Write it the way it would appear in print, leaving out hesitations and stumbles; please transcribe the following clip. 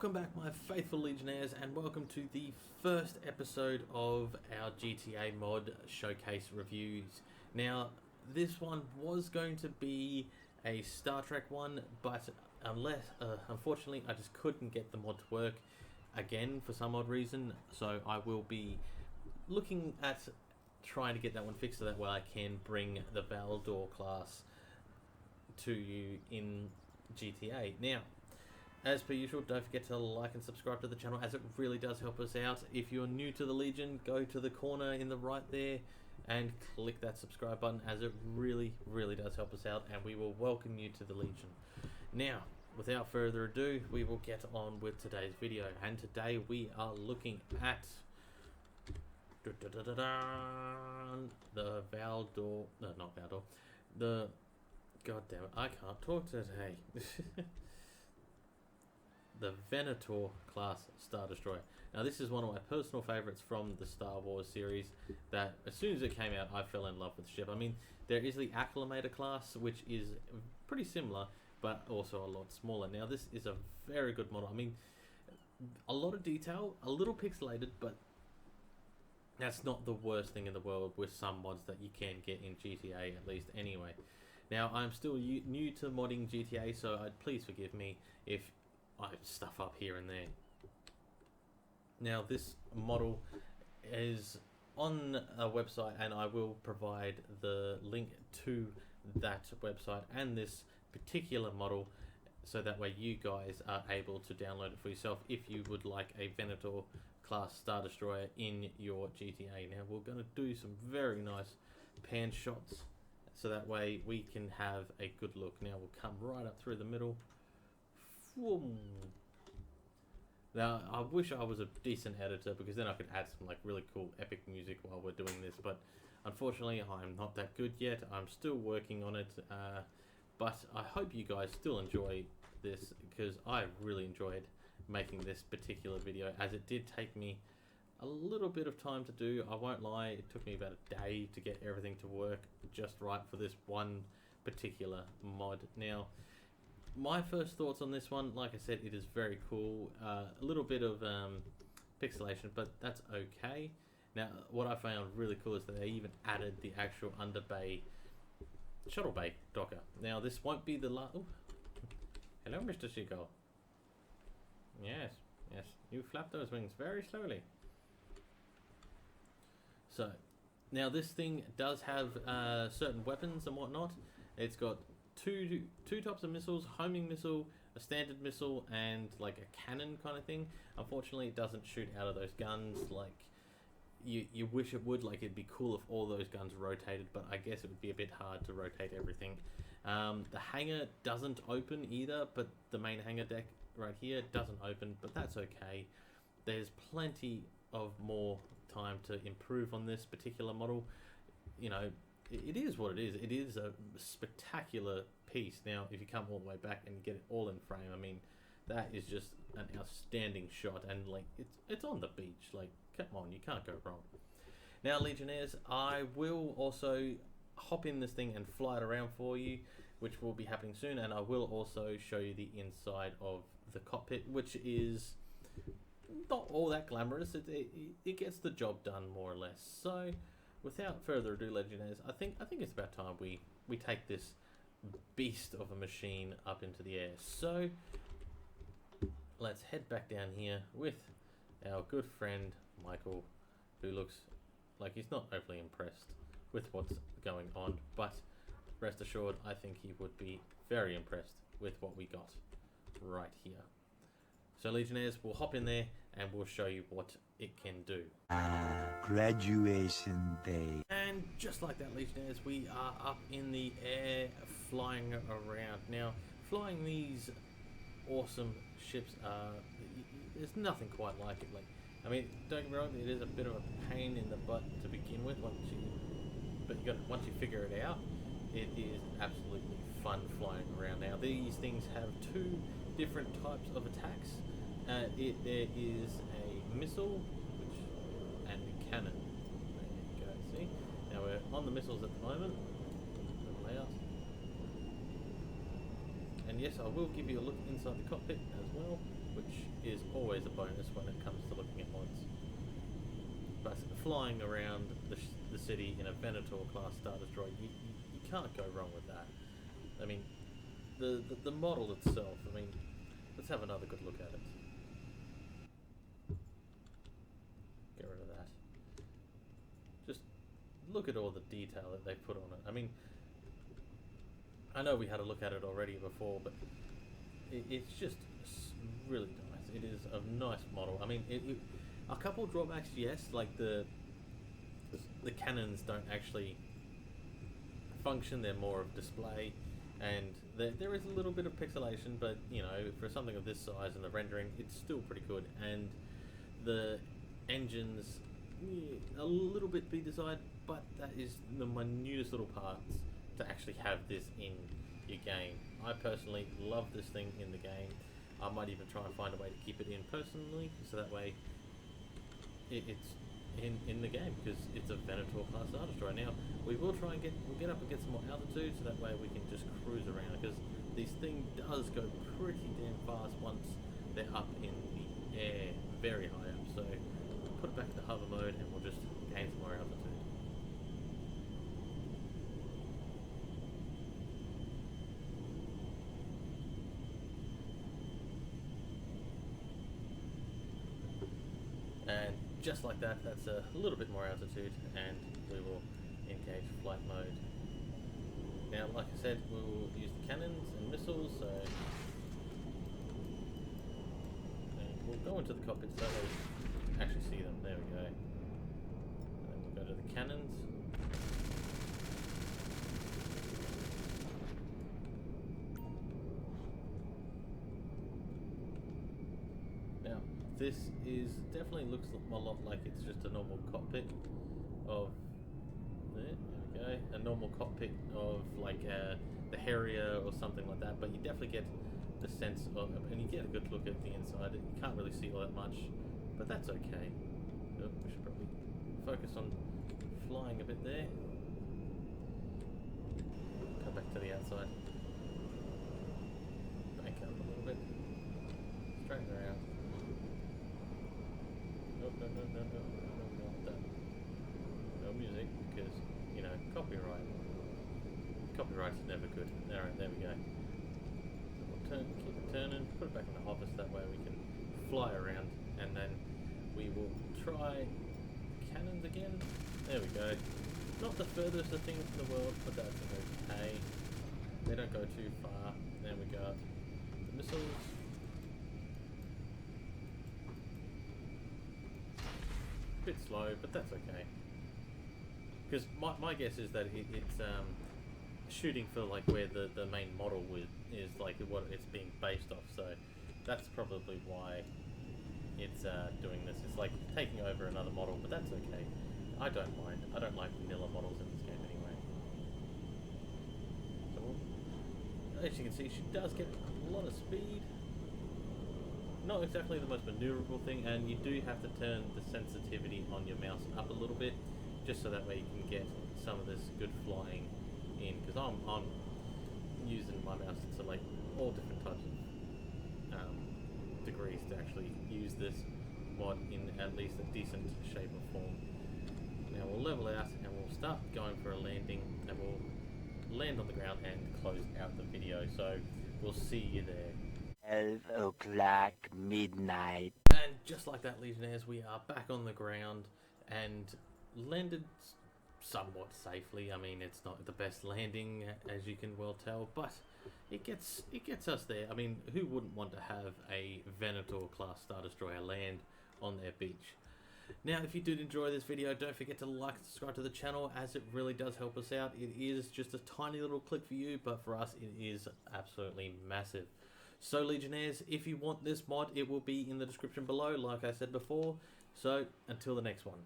Welcome back, my faithful Legionnaires, and welcome to the first episode of our GTA mod showcase reviews. Now, this one was going to be a Star Trek one, but unfortunately, I just couldn't get the mod to work again for some odd reason, so I will be looking at trying to get that one fixed so that way I can bring the Venator class to you in GTA. Now, as per usual, don't forget to like and subscribe to the channel, as it really does help us out. If you're new to the Legion, go to the corner in the right there and click that subscribe button, as it really does help us out, and we will welcome you to the Legion. Now, without further ado, we will get on with today's video, and today we are looking at the Valdor, no, not Valdor, the, god damn it, I can't talk today. The Venator class Star Destroyer. Now, this is one of my personal favorites from the Star Wars series, that as soon as it came out I fell in love with the ship. I mean, there is the Acclimator class, which is pretty similar but also a lot smaller. Now, this is a very good model. I mean, a lot of detail, a little pixelated, but that's not the worst thing in the world with some mods that you can get in GTA, at least anyway. Now, I'm still new to modding GTA, so please forgive me if I stuff up here and there. Now, this model is on a website, and I will provide the link to that website and this particular model, so that way you guys are able to download it for yourself if you would like a Venator class Star Destroyer in your GTA. Now, we're going to do some very nice pan shots, so that way we can have a good look. Now, we'll come right up through the middle. Now, I wish I was a decent editor, because then I could add some like really cool epic music while we're doing this, but unfortunately I'm not that good yet. I'm still working on it, but I hope you guys still enjoy this, because I really enjoyed making this particular video, as it did take me a little bit of time to do. I won't lie, it took me about a day to get everything to work just right for this one particular mod. Now, my first thoughts on this one, like I said, it is very cool. A little bit of pixelation, but that's okay. Now, what I found really cool is that they even added the actual underbay shuttle bay docker. Now, this won't be the last. Hello, Mr. Seagull. Yes, you flap those wings very slowly. So, now this thing does have certain weapons and whatnot. It's got two types of missiles: homing missile, a standard missile, and like a cannon kind of thing. Unfortunately, it doesn't shoot out of those guns like you wish it would. Like, it'd be cool if all those guns rotated, but I guess it would be a bit hard to rotate everything. The hangar doesn't open either, but the main hangar deck right here doesn't open, but that's okay. There's plenty of more time to improve on this particular model. You know, it is what it is. It is a spectacular piece. Now, if you come all the way back and get it all in frame, I mean, that is just an outstanding shot, and like it's on the beach. Like, come on, you can't go wrong. Now, Legionnaires, I will also hop in this thing and fly it around for you, which will be happening soon, and I will also show you the inside of the cockpit, which is not all that glamorous. It gets the job done, more or less. So, without further ado, Legionnaires, I think it's about time we take this beast of a machine up into the air. So, let's head back down here with our good friend Michael, who looks like he's not overly impressed with what's going on, but rest assured, I think he would be very impressed with what we got right here. So, Legionnaires, we'll hop in there and we'll show you what it can do. Graduation day. And just like that, Legionnaires, we are up in the air, flying around. Now, flying these awesome ships, there's nothing quite like it. Like, I mean, don't get me wrong, it is a bit of a pain in the butt to begin with, once you figure it out, it is absolutely fun flying around. Now, these things have two different types of attacks. There is a missile, and a cannon. There you go, see? Now, we're on the missiles at the moment. Layout. And yes, I will give you a look inside the cockpit as well. which is always a bonus when it comes to looking at mods. But flying around the city in a Venator class Star Destroyer, you can't go wrong with that. I mean, the model itself, I mean, let's have another good look at it. Get rid of that. Just look at all the detail that they put on it. I mean, I know we had a look at it already before, but it's just really nice. It is a nice model. I mean, a couple of drawbacks, yes, like the cannons don't actually function. They're more of display, and there is a little bit of pixelation, but you know, for something of this size and the rendering, it's still pretty good. And the engines, a little bit be desired, but that is the minutest little parts to actually have this in your game. I personally love this thing in the game. I might even try and find a way to keep it in personally, so that way it's in the game, because it's a Venator class Star Destroyer. Now we will try and we'll get up and get some more altitude, so that way we can just cruise around, because this thing does go pretty damn fast once they're up in the air, very high up. So put it back to hover mode and we'll just gain some more altitude. And just like that, that's a little bit more altitude, and we will engage flight mode. Now, like I said, we will use the cannons and missiles, so and we'll go into the cockpit so that way we can actually see them. There we go. And then we'll go to the cannons. Now, this definitely looks a lot like it's just a normal cockpit of there we go, a normal cockpit of like the Harrier or something like that, but you definitely get the sense of, and you get a good look at the inside. You can't really see all that much, but that's okay. Oh, we should probably focus on flying a bit there. Come back to the outside. Bank up a little bit. Straighten around. No, no music, because, you know, copyright. Copyright's never good. Alright, there we go. So we'll keep it turning, put it back in the hover so that way we can fly around, and then we will try cannons again. There we go. Not the furthest of things in the world, but that's okay. They don't go too far. Then we got the missiles. Bit slow, but that's okay, because my guess is that it's shooting for like where the main model is like what it's being based off, so that's probably why it's doing this. It's like taking over another model, but that's okay. I don't mind. I don't like vanilla models in this game anyway. So as you can see, she does get a lot of speed. Not exactly the most maneuverable thing, and you do have to turn the sensitivity on your mouse up a little bit, just so that way you can get some of this good flying in, because I'm using my mouse to select all different types of degrees to actually use this mod in at least a decent shape or form. Now we'll level out and we'll start going for a landing, and we'll land on the ground and close out the video, so we'll see you there. 12 o'clock midnight. And just like that, Legionnaires, we are back on the ground and landed somewhat safely. I mean, it's not the best landing, as you can well tell, but it gets us there. I mean, who wouldn't want to have a Venator class Star Destroyer land on their beach? Now, if you did enjoy this video, don't forget to like and subscribe to the channel, as it really does help us out. It is just a tiny little click for you, but for us, it is absolutely massive. So Legionnaires, if you want this mod, it will be in the description below, like I said before. So until the next one.